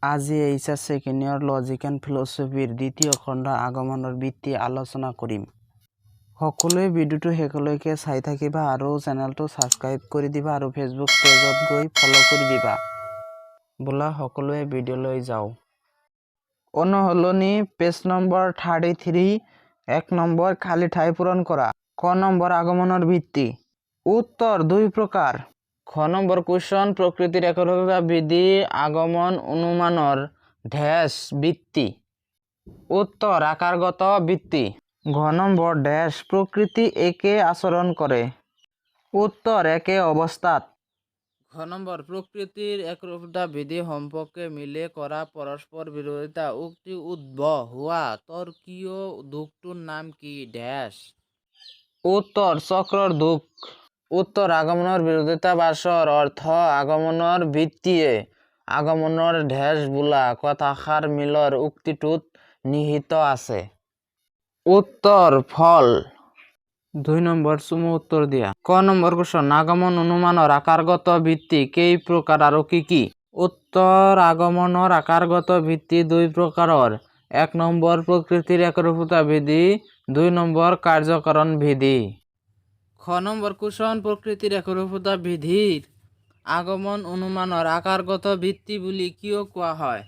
আজি HS second year logic and ফিলসফিৰ দ্বিতীয় খণ্ড আগমনৰ ভিত্তি আলোচনা কৰিম। সকলোৱে ভিডিওটো শেষলৈকে চাই থাকিবা আৰু চেনেলটো সাবস্ক্ৰাইব কৰি দিবা আৰু ফেসবুক পেজত গৈ ফলো কৰি দিবা। বলা সকলোৱে ভিডিওলৈ যাও। অনুশীলনী পেজ নম্বৰ 33 1 নম্বৰ খালি ঠাই পূৰণ কৰা। ক নম্বৰ আগমনৰ ভিত্তি। উত্তৰ দুই প্ৰকাৰ। খ নম্বৰ কোৱেশ্চন প্ৰকৃতিৰ একৰূপতা বিধি আগমন অনুমানৰ ড্যাশ ভিত্তি। উত্তৰ আকাৰগত ভিত্তি। ঘ নম্বৰ ড্যাশ প্ৰকৃতি একে আচৰণ কৰে। উত্তৰ একে অৱস্থাত। ঘ নম্বৰ প্ৰকৃতিৰ একৰূপতা বিধি সম্পৰ্কে মিলে কৰা পৰস্পৰ বিৰোধিতা উক্তি উদ্ভৱ হোৱা তৰ্কীয় দুখটোৰ নাম কি ড্যাশ। উত্তৰ চক্ৰৰ দুখ। উত্তৰ আগমনৰ বিৰোধিতাবাসৰ অৰ্থ আগমনৰ ভিত্তিয়ে আগমনৰ ড্যাশ বোলা কথাষাৰ মিলৰ উক্তিটোত নিহিত আছে। উত্তৰ ফল। দুই নম্বৰ চুমু উত্তৰ দিয়া। ক নম্বৰ কোৱেশ্চন আগমন অনুমানৰ আকাৰগত ভিত্তি কেই প্ৰকাৰ আৰু কি কি? উত্তৰ আগমনৰ আকাৰগত ভিত্তি দুই প্ৰকাৰৰ। 1 নম্বৰ প্ৰকৃতিৰ একৰূপতা বিধি, 2 নম্বৰ কাৰ্যকৰণ বিধি। খ নম্বৰ কোৱেশ্চন প্ৰকৃতিৰ একৰূপতা বিধিৰ আগমন অনুমানৰ আকাৰগত ভিত্তি বুলি কিয় কোৱা হয়?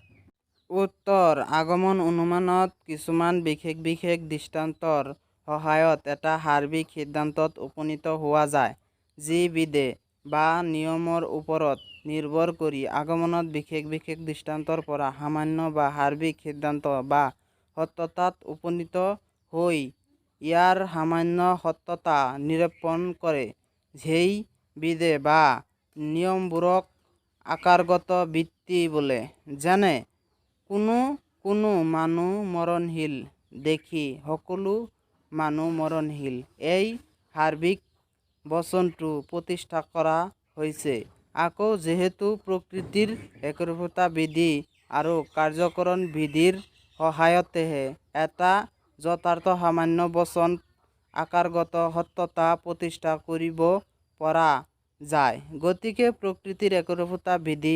উত্তৰ আগমন অনুমানত কিছুমান বিশেষ দৃষ্টান্তৰ সহায়ত এটা সাৰ্বিক সিদ্ধান্তত উপনীত হোৱা যায়, যি বিধে বা নিয়মৰ ওপৰত নিৰ্ভৰ কৰি আগমনত বিশেষ দৃষ্টান্তৰ পৰা সামান্য বা সাৰ্বিক সিদ্ধান্ত বা সত্যতাত উপনীত হৈ ইয়াৰ সামান্য সত্যতা নিৰূপণ কৰে। সেই বিধে বা নিয়মবোৰক আকাৰগত ভিত্তি বোলে। যেনে কোনো মানুহ মৰণশীল দেখি সকলো মানুহ মৰণশীল, এই সাৰ্বিক বচনটো প্ৰতিষ্ঠা কৰা হৈছে। আকৌ যিহেতু প্ৰকৃতিৰ একৰূপতা বিধি আৰু কাৰ্যকৰণ বিধিৰ সহায়তেহে এটা যথাৰ্থ সামান্য বচন আকাৰগত সত্যতা প্ৰতিষ্ঠা কৰিব পৰা যায়, গতিকে প্ৰকৃতিৰ একৰূপতা বিধি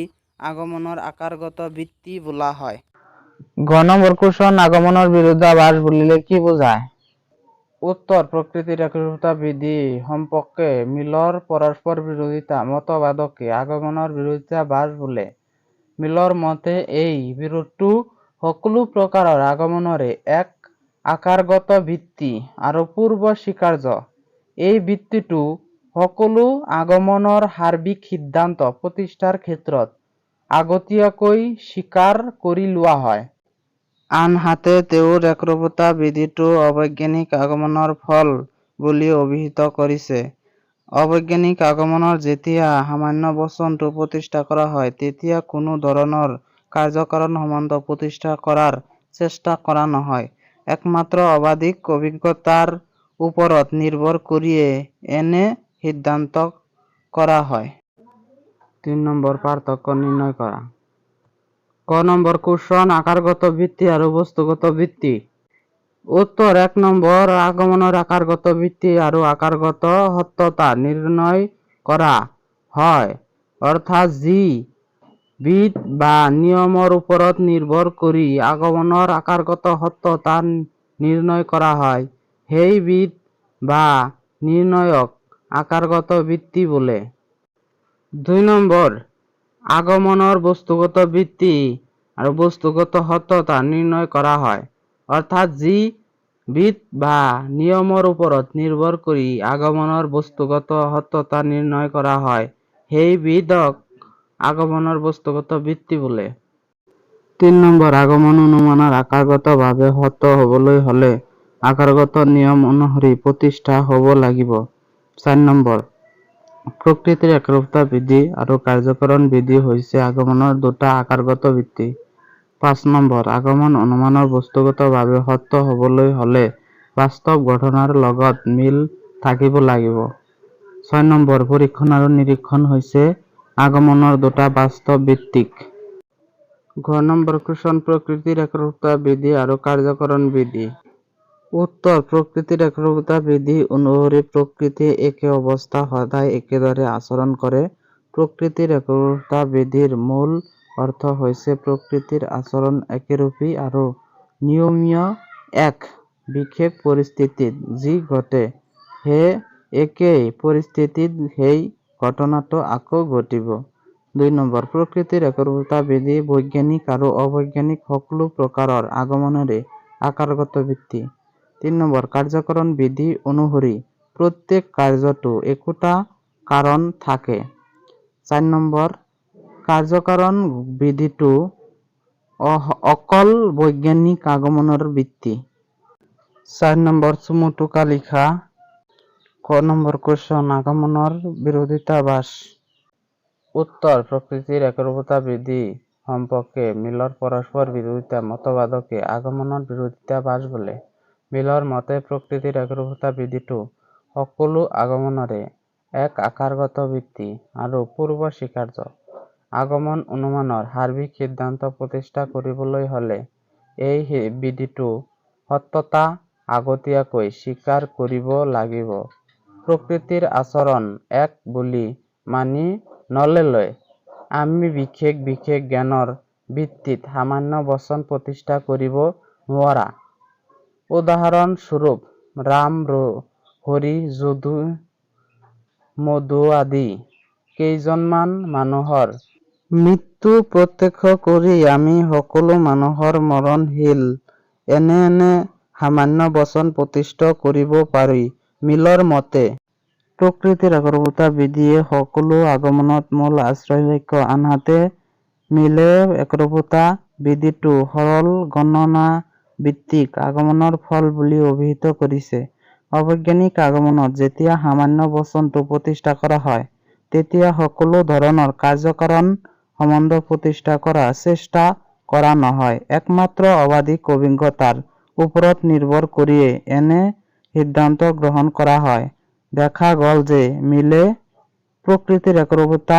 আগমনৰ আকাৰগত ভিত্তি বোলা হয়। গ নম্বৰ কোৱেশ্চন আগমনৰ বিৰোধাভাস বুলিলে কি বুজায়? উত্তৰ প্ৰকৃতিৰ একৰূপতা বিধি সম্পৰ্কে মিলৰ পৰস্পৰ বিৰোধিতা মতবাদকে আগমনৰ বিৰোধাভাস বোলে। মিলৰ মতে এই বিৰোধটো সকলো প্ৰকাৰৰ আগমনৰে এক আকাৰগত ভিত্তি আৰু পূৰ্ব স্বীকাৰ্য। এই ভিত্তিটো সকলো আগমনৰ সাৰ্বিক সিদ্ধান্ত প্ৰতিষ্ঠাৰ ক্ষেত্ৰত আগতীয়াকৈ স্বীকাৰ কৰি লোৱা হয়। আনহাতে তেওঁৰ একৰূপতা বিধিটো অবৈজ্ঞানিক আগমনৰ ফল বুলি অভিহিত কৰিছে। অবৈজ্ঞানিক আগমনৰ যেতিয়া সামান্য বচনটো প্ৰতিষ্ঠা কৰা হয়, তেতিয়া কোনো ধৰণৰ কাৰ্যকাৰণ সম্বন্ধ প্ৰতিষ্ঠা কৰাৰ চেষ্টা কৰা নহয়। একমাত্ৰ অবাধিক অভিজ্ঞতাৰ ওপৰত নিৰ্ভৰ কৰিয়ে এনে সিদ্ধান্ত কৰা হয়। 3 নম্বৰ পাৰ্থক্য নিৰ্ণয় কৰা। ক নম্বৰ কোৱেশ্চন আকাৰগত ভিত্তি আৰু বস্তুগত ভিত্তি। উত্তৰ 1 নম্বৰ আগমনৰ আকাৰগত ভিত্তি আৰু আকাৰগত সত্যতা নিৰ্ণয় কৰা হয়, অৰ্থাৎ যি বিধ বা নিয়মৰ ওপৰত নিৰ্ভৰ কৰি আগমনৰ আকাৰগত সত্যতা নিৰ্ণয় কৰা হয়, সেই বিধ বা নিৰ্ণয়ক আকাৰগত ভিত্তি বোলে। 2 নম্বৰ আগমনৰ বস্তুগত ভিত্তি আৰু বস্তুগত সত্যতা নিৰ্ণয় কৰা হয়, অৰ্থাৎ যি বিধ বা নিয়মৰ ওপৰত নিৰ্ভৰ কৰি আগমনৰ বস্তুগত সত্যতা নিৰ্ণয় কৰা হয়, সেই বিধক আগমনৰ বস্তুগত ভিত্তি বোলে। 3 নম্বৰ আগমন অনুমানৰ আকাৰগতভাৱে সত্য হবলৈ হলে আকাৰগত নিয়ম অনুসৰি প্ৰতিষ্ঠা হ'ব লাগিব। 4 নম্বৰ প্ৰকৃতিৰ একৰূপতা বিধি আৰু কাৰ্যকৰণ বিধি হৈছে আগমনৰ দুটা আকাৰগত ভিত্তি। 5 নম্বৰ আগমন অনুমানৰ বস্তুগতভাৱে সত্য হবলৈ হলে বাস্তৱ ঘটনাৰ লগত মিল থাকিব লাগিব। 6 নম্বৰ পৰীক্ষণ আৰু নিৰীক্ষণ হৈছে আগমনৰ দুটা বাস্তৱ ভিত্তিক। ঘ নম্বৰ কোৱেশ্চন প্ৰকৃতিৰ একৰূপতা বিধি আৰু কাৰ্যকৰণ বিধি। উত্তৰ প্ৰকৃতিৰ একৰূপতা বিধি অনুসৰি প্ৰকৃতিয়ে একে অৱস্থাত সদায় একেদৰে আচৰণ কৰে। প্ৰকৃতিৰ একৰূপতা বিধিৰ মূল অৰ্থ হৈছে প্ৰকৃতিৰ আচৰণ একেৰূপী আৰু নিয়মীয় এক বিশেষ পৰিস্থিতিত যি ঘটে সেই একেই পৰিস্থিতিত সেই ঘটনাটো আকৌ ঘটিব। ২ নম্বৰ প্ৰকৃতিৰ একৰূপতা বিধি বৈজ্ঞানিক আৰু অবৈজ্ঞানিক সকলো প্ৰকাৰৰ আগমনৰে আকাৰগত ভিত্তি। ৩ নম্বৰ কাৰ্যকৰণ বিধি অনুসৰি প্ৰত্যেক কাৰ্যতো একোটা কাৰণ থাকে। ৪ নম্বৰ কাৰ্যকাৰণ বিধিটো অকল বৈজ্ঞানিক আগমনৰ ভিত্তি। ৪ নম্বৰ চমু টোকা লিখা। ক নম্বৰ কুৱেশ্যন আগমনৰ বিৰোধিতাবাস। উত্তৰ প্ৰকৃতিৰ একৰূপতা বিধি সম্পৰ্কে মিলৰ পৰস্পৰ বিৰোধিতা মতবাদকে আগমনৰ বিৰোধিতাবাস বোলে। মিলৰ মতে প্ৰকৃতিৰ একৰূপতা বিধিটো সকলো আগমনৰে এক আকাৰগত ভিত্তি আৰু পূৰ্ব স্বীকাৰ্য। আগমন অনুমানৰ সাৰ্বিক সিদ্ধান্ত প্ৰতিষ্ঠা কৰিবলৈ হলে এই বিধিটো সত্যতা আগতীয়াকৈ স্বীকাৰ কৰিব লাগিব। প্ৰকৃতিৰ আচৰণ এক বুলি মানি নললে আমি বিশেষ জ্ঞানৰ ভিত্তিত সামান্য বচন প্ৰতিষ্ঠা কৰিব নোৱাৰা। উদাহৰণ স্বৰূপ ৰাম, হৰি, যদু, মধু আদি কেইজনমান মানুহৰ মৃত্যু প্ৰত্যক্ষ কৰি আমি সকলো মানুহৰ মৰণশীল এনে সামান্য বচন প্ৰতিষ্ঠা কৰিব পাৰি। মিলৰ মতে প্ৰকৃতিৰ একৰূপতা বিধিয়ে সকলো আগমনত মূল আশ্ৰয় বাক্য, আনহাতে মিলে একৰূপতা বিধিটো সৰল গণনা ভিত্তিক আগমনৰ ফল বুলি অভিহিত কৰিছে। অবৈজ্ঞানিক আগমনত যেতিয়া সামান্য বচনটো প্ৰতিষ্ঠা কৰা হয় তেতিয়া সকলো ধৰণৰ কাৰ্যকাৰণ সম্বন্ধ প্ৰতিষ্ঠা কৰাৰ চেষ্টা কৰা নহয়। একমাত্ৰ অবাধিক অভিজ্ঞতাৰ ওপৰত নিৰ্ভৰ কৰিয়ে এনে সিদ্ধান্ত গ্ৰহণ কৰা হয়। দেখা গল যে মিলে প্ৰকৃতিৰ একৰূপতা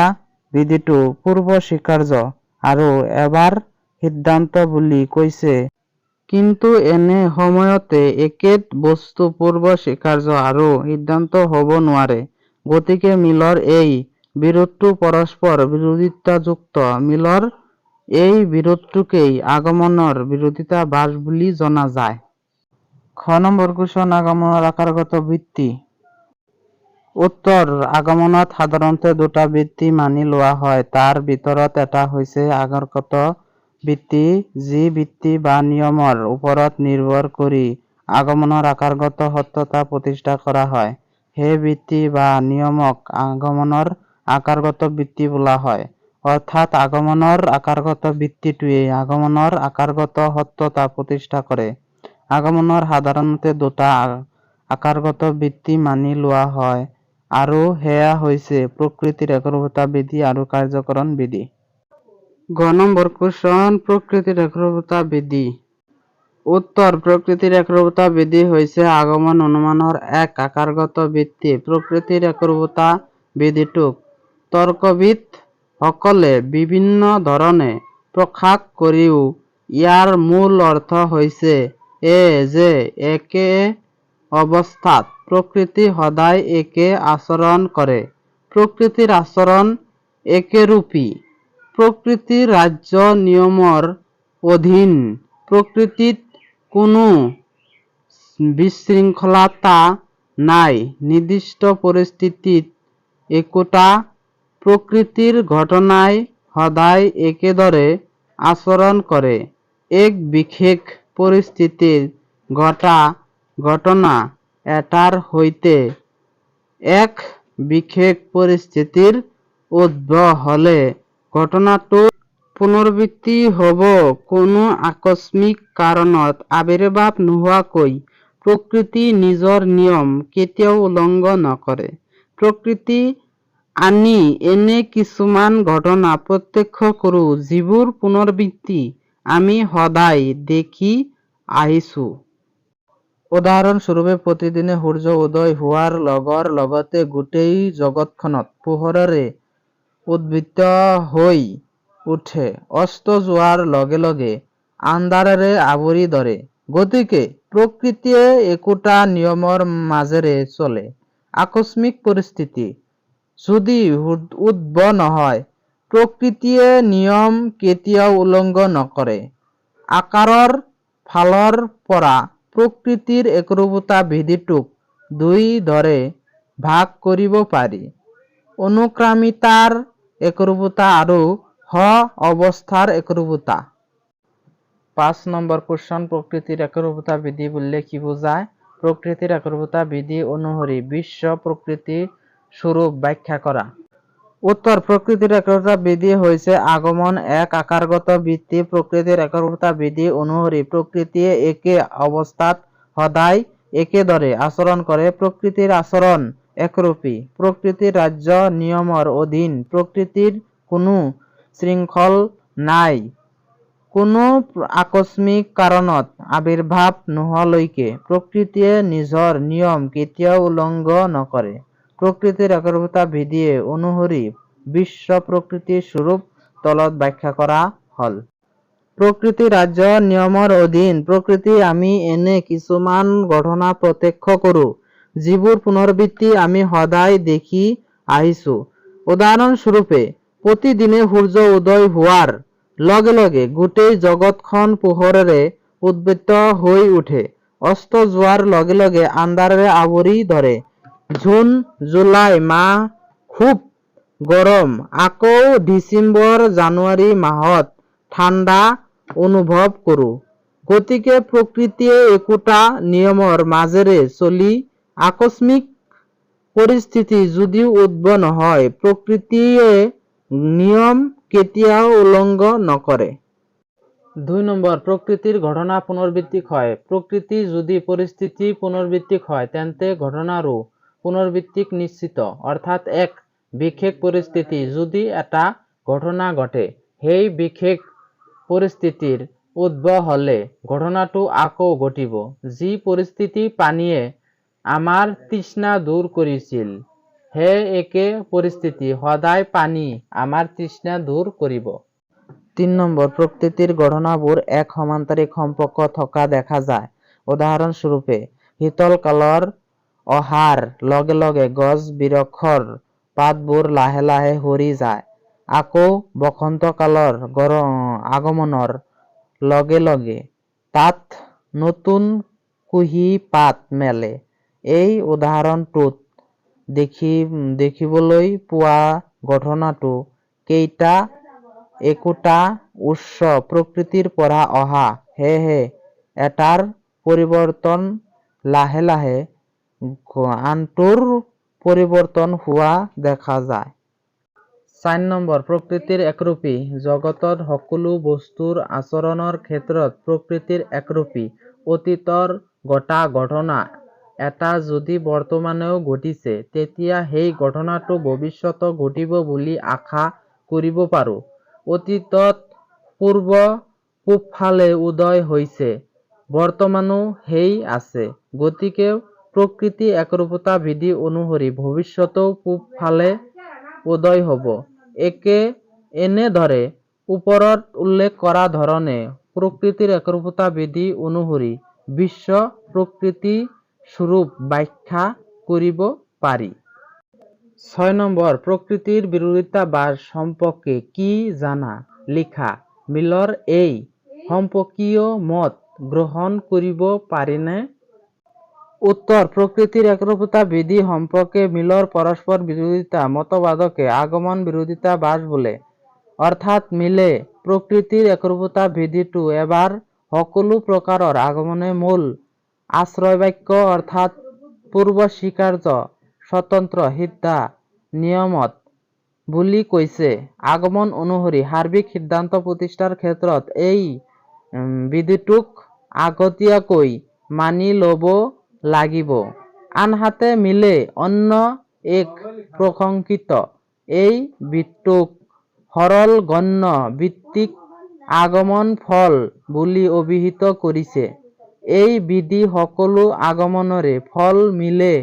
বিধিটো পূৰ্ব স্বীকাৰ্য আৰু এবাৰ সিদ্ধান্ত বুলি কৈছে, কিন্তু এনে সময়তে একেট বস্তু পূৰ্ব স্বীকাৰ্য আৰু সিদ্ধান্ত হব নোৱাৰে। গতিকে মিলৰ এই বিৰোধটো পৰস্পৰ বিৰোধিতাযুক্ত। মিলৰ এই বিৰোধটোকেই আগমনৰ বিৰোধিতাবাস বুলি জনা যায়। খ নম্বৰ কুৱেশ্যন আগমনৰ আকাৰগত ভিত্তি। উত্তৰ আগমনত সাধাৰণতে দুটা ভিত্তি মানি লোৱা হয়। তাৰ ভিতৰত এটা হৈছে আকাৰগত ভিত্তি, যি ভিত্তি বা নিয়মৰ ওপৰত নিৰ্ভৰ কৰি আগমনৰ আকাৰগত সত্যতা প্ৰতিষ্ঠা কৰা হয়। সেই ভিত্তি বা নিয়মক আগমনৰ আকাৰগত ভিত্তি বোলা হয়। অৰ্থাৎ আগমনৰ আকাৰগত ভিত্তিটোৱে আগমনৰ আকাৰগত সত্যতা প্ৰতিষ্ঠা কৰে। আগমনৰ সাধাৰণতে দুটা আকাৰগত ভিত্তি মানি লোৱা হয় আৰু সেয়া হৈছে প্ৰকৃতিৰ একৰূপতা বিধি আৰু কাৰ্যকৰণ বিধি। গ নম্বৰ কুৱেশ্যন প্ৰকৃতিৰ একৰূপতা বিধি। উত্তৰ প্ৰকৃতিৰ একৰূপতা বিধি হৈছে আগমন অনুমানৰ এক আকাৰগত ভিত্তি। প্ৰকৃতিৰ একৰূপতা বিধিটোক তৰ্কবিদ সকলে বিভিন্ন ধৰণে প্ৰকাশ কৰিও ইয়াৰ মূল অৰ্থ হৈছে যে একে অৱস্থাত প্ৰকৃতি সদায় একে আচৰণ কৰে। প্ৰকৃতিৰ আচৰণ একেৰূপী। প্ৰকৃতিৰ ৰাজ্য নিয়মৰ অধীন। প্ৰকৃতিত কোনো বিশৃংখলতা নাই। নিৰ্দিষ্ট পৰিস্থিতিত একোটা প্ৰকৃতিৰ ঘটনাই সদায় একেদৰে আচৰণ কৰে। এক বিশেষ পৰিস্থিতিত ঘটা ঘটনা এটাৰ সৈতে এক বিশেষ পৰিস্থিতিৰ উদ্ভৱ হলে ঘটনাটোৰ পুনৰাবৃত্তি হব। কোনো আকস্মিক কাৰণত আবিৰ্ভাৱ নোহোৱাকৈ প্ৰকৃতি নিজৰ নিয়ম কেতিয়াও উলংঘন নকৰে। প্ৰকৃতি আমি এনে কিছুমান ঘটনা প্ৰত্যক্ষ কৰো যিবোৰ পুনৰাবৃত্তি আমি সদায় দেখি আহিছো। উদাহৰণ স্বৰূপে প্ৰতিদিনে সূৰ্য উদয় হোৱাৰ লগতে গোটেই জগতখনত পোহৰেৰে উদ্ভিদ হৈ উঠে, অস্ত যোৱাৰ লগে আন্ধাৰেৰে আৱৰি ধৰে। গতিকে প্ৰকৃতিয়ে একোটা নিয়মৰ মাজেৰে চলে। আকস্মিক পৰিস্থিতি যদি উদ্ভৱ নহয় প্ৰকৃতিয়ে নিয়ম কেতিয়াও উলংঘ নকৰে। আকাৰৰ ফালৰ পৰা প্ৰকৃতিৰ একৰূপতা বিধিটোক দুই দৰে ভাগ কৰিব পাৰি: অনুক্ৰামিতাৰ একৰূপতা আৰু অৱস্থাৰ একৰূপতা। 5 নম্বৰ কুৱেশ্যন, প্ৰকৃতিৰ একৰূপতা বিধি বুলিলে কি বুজায়? প্ৰকৃতিৰ একৰূপতা বিধি অনুসৰি বিশ্ব প্ৰকৃতি স্বৰূপ ব্যাখ্যা কৰা। উত্তৰ: প্ৰকৃতিৰ একৰূপতা বিধি হৈছে আগমন এক আকাৰগত ভিত্তি। প্ৰকৃতিৰ একৰূপতা বিধি অনুসৰি প্ৰকৃতিয়ে একে অৱস্থাত সদায় একেদৰে আচৰণ কৰে। প্ৰকৃতিৰ আচৰণ একৰূপী। প্ৰকৃতিৰ ৰাজ্য নিয়মৰ অধীন। প্ৰকৃতিৰ কোনো শৃংখল নাই। কোনো আকস্মিক কাৰণত আবিৰ্ভাৱ নোহোৱালৈকে প্ৰকৃতিয়ে নিজৰ নিয়ম কেতিয়াও উলংঘ নকৰে। প্ৰকৃতিৰ একৰূপতা বিধি অনুসৰি বিশ্ব প্ৰকৃতি স্বৰূপ তলত ব্যাখ্যা কৰা হ'ল। প্ৰকৃতিৰ ৰাজ্য নিয়মৰ অধীন। প্ৰকৃতি আমি এনে কিছুমান ঘটনা প্ৰত্যক্ষ কৰোঁ, যিবোৰ পুনৰাবৃত্তি আমি সদায় দেখি আহিছো। উদাহৰণস্বৰূপে, প্ৰতিদিনে সূৰ্য উদয় হোৱাৰ লগে লগে গোটেই জগতখন পোহৰেৰে উদ্বৃত্ত হৈ উঠে। অস্ত যোৱাৰ লগে লগে আন্ধাৰে আৱৰি ধৰে। জুন, জুলাই মাহ খুব গৰম, আকৌ ডিচেম্বৰ, জানুৱাৰী মাহত ঠাণ্ডা অনুভৱ কৰোঁ। গতিকে প্ৰকৃতিয়ে একোটা নিয়মৰ মাজেৰে চলি আকস্মিক পৰিস্থিতি যদিও উদ্ভৱ নহয়, প্ৰকৃতিয়ে নিয়ম কেতিয়াও উলংঘ নকৰে। 2 নম্বৰ, প্ৰকৃতিৰ ঘটনা পুনৰাবৃত্তিক হয়। প্ৰকৃতি যদি পৰিস্থিতি পুনৰাবৃত্তিক হয়, তেন্তে ঘটনাৰো পুনৰাবৃত্তি নিশ্চিত। অৰ্থাৎ এক বিশেষ পৰিস্থিতি যদি এটা ঘটনা ঘটে, সেই বিশেষ পৰিস্থিতিৰ উদ্ভৱ হলে ঘটনাটো আকৌ ঘটিব। যি পৰিস্থিতি পানীয়ে আমাৰ তৃষ্ণা দূৰ কৰিছিল, সেই একে পৰিস্থিতি সদায় পানী আমাৰ তৃষ্ণা দূৰ কৰিব। 3 নম্বৰ, প্ৰকৃতিৰ ঘটনাবোৰ এক সমান্তৰিক সম্পৰ্ক থকা দেখা যায়। উদাহৰণস্বৰূপে, শীতল কালৰ অহাৰ লগে লগে গছ বৃক্ষৰ পাতবোৰ লাহে লাহে সৰি যায়। আকৌ বসন্ত কালৰ আগমনৰ লগে লগে তাত নতুন কুঁহি পাত মেলে। এই উদাহৰণটোত দেখিবলৈ পোৱা ঘটনাটো কেইটা একোটা উৎস প্ৰকৃতিৰ পৰা অহা, সেয়েহে এটাৰ পৰিৱৰ্তন লাহে লাহে আনটোৰ পৰিৱৰ্তন হোৱা দেখা যায়। 4 নম্বৰ, প্ৰকৃতিৰ একৰূপী। জগতৰ সকলো বস্তুৰ আচৰণৰ ক্ষেত্ৰত প্ৰকৃতিৰ একৰূপী। অতীতৰ ঘটা ঘটনা এটা যদি বৰ্তমানেও ঘটিছে, তেতিয়া সেই ঘটনাটো ভৱিষ্যতো ঘটিব বুলি আশা কৰিব পাৰোঁ। অতীতত সূৰ্য পূবফালে উদয় হৈছে, বৰ্তমানো সেই আছে। গতিকে প্ৰকৃতি একৰূপতা বিধি অনুসৰি ভৱিষ্যতেও পূবফালে উদয় হ'ব। এনেদৰে ওপৰত উল্লেখ কৰা ধৰণে প্ৰকৃতিৰ একৰূপতা বিধি অনুসৰি বিশ্ব প্ৰকৃতি স্বৰূপ ব্যাখ্যা কৰিব পাৰি। 6 নম্বৰ, প্ৰকৃতিৰ বিৰোধিতাবাদ সম্পৰ্কে কি জানা? লিখা। মিলৰ এই সম্পৰ্কীয় মত গ্ৰহণ কৰিব পাৰিনে? উত্তৰ: প্ৰকৃতিৰ একৰূপতা বিধি সম্পৰ্কে মিলৰ পৰস্পৰ বিৰোধিতা মতবাদকে আগমন বিৰোধিতাবাদ বোলে। অৰ্থাৎ মিলে প্ৰকৃতিৰ একৰূপতা বিধিটো এবাৰ সকলো প্ৰকাৰৰ আগমনে মূল আশ্ৰয়বাক্য অৰ্থাৎ পূৰ্বস্বীকাৰ্য স্বতন্ত্ৰ সিদ্ধা নিয়মত বুলি কৈছে। আগমন অনুসৰি সাৰ্বিক সিদ্ধান্ত প্ৰতিষ্ঠাৰ ক্ষেত্ৰত এই বিধিটোক আগতীয়াকৈ মানি লব লাগিব। আনহাতে মিলে অন্য এক প্ৰসংগিত এই বিধিটোক সৰল গণ্য ভিত্তিক আগমন ফল বুলি অভিহিত কৰিছে। এই বিধি সকলো আগমনৰে ফল মিলে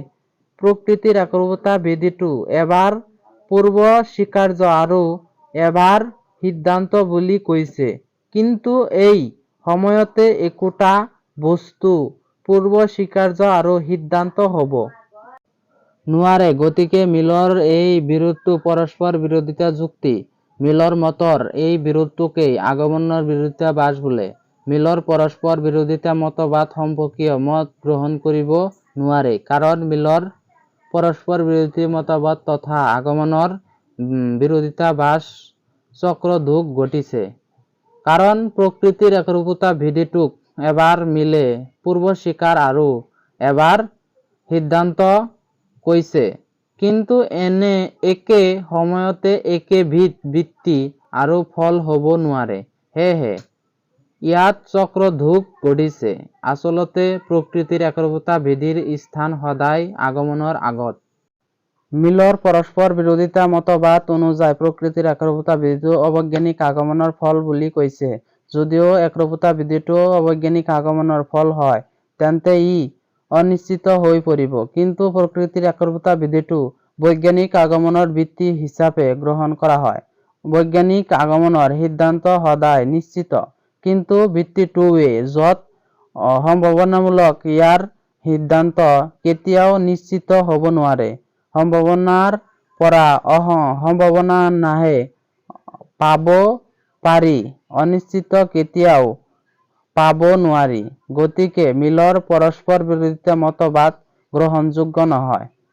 প্ৰকৃতিৰ একৰূপতা বিধিটো এবাৰ পূৰ্বস্বীকাৰ্য আৰু এবাৰ সিদ্ধান্ত বুলি কৈছে। কিন্তু এই সময়তে একোটা বস্তু পূৰ্বস্বীকাৰ্য আৰু সিদ্ধান্ত হ'ব নোৱাৰে। গতিকে মিলৰ এই বিৰোধটো পৰস্পৰ বিৰোধিতা যুক্তি। মিলৰ মতৰ এই বিৰোধটোকেই আগমনৰ বিৰোধিতাবাদ বোলে। মিলৰ পৰস্পৰ বিৰোধিতা মতবাদ সম্পৰ্কীয় মত গ্ৰহণ কৰিব নোৱাৰে, কাৰণ মিলৰ পৰস্পৰ বিৰোধী মতবাদ তথা আগমনৰ বিৰোধিতাবাদ চক্ৰধুক ঘটিছে। কাৰণ প্ৰকৃতিৰ একৰূপতা বিধিটোক এবাৰ মিলে পূৰ্ব স্বীকাৰ আৰু এবাৰ সিদ্ধান্ত কৈছে, কিন্তু এনে একে সময়তে একে বৃত্তি আৰু ফল হ'ব নোৱাৰে। সেয়েহে ইয়াত চক্ৰধুক ঘটিছে। আচলতে প্ৰকৃতিৰ একৰূপতা বিধিৰ স্থান সদায় আগমনৰ আগত। মিলৰ পৰস্পৰ বিৰোধিতা মতবাদ অনুযায়ী প্ৰকৃতিৰ একৰূপতা বিধিটো অবৈজ্ঞানিক আগমনৰ ফল বুলি কৈছে। যদিও একৰূপতা বিধিটো অবৈজ্ঞানিক আগমনৰ ফল হয়, তেন্তে ই অনিশ্চিত হৈ পৰিব। কিন্তু প্ৰকৃতিৰ একৰূপতা বিধিটো বৈজ্ঞানিক আগমনৰ বৃত্তি হিচাপে গ্ৰহণ কৰা হয়। বৈজ্ঞানিক আগমনৰ সিদ্ধান্ত সদায় নিশ্চিত, কিন্তু বৃত্তিটোৱে য'ত সম্ভাৱনামূলক ইয়াৰ সিদ্ধান্ত কেতিয়াও নিশ্চিত হ'ব নোৱাৰে। সম্ভাৱনাৰ পৰা সম্ভাৱনাহে পাব পাৰি, অনিশ্চিত কেতিয়াও পাব নোৱাৰি। গতিকে মিলৰ পৰস্পৰ বিৰোধিতা মতবাদ গ্ৰহণযোগ্য নহয়।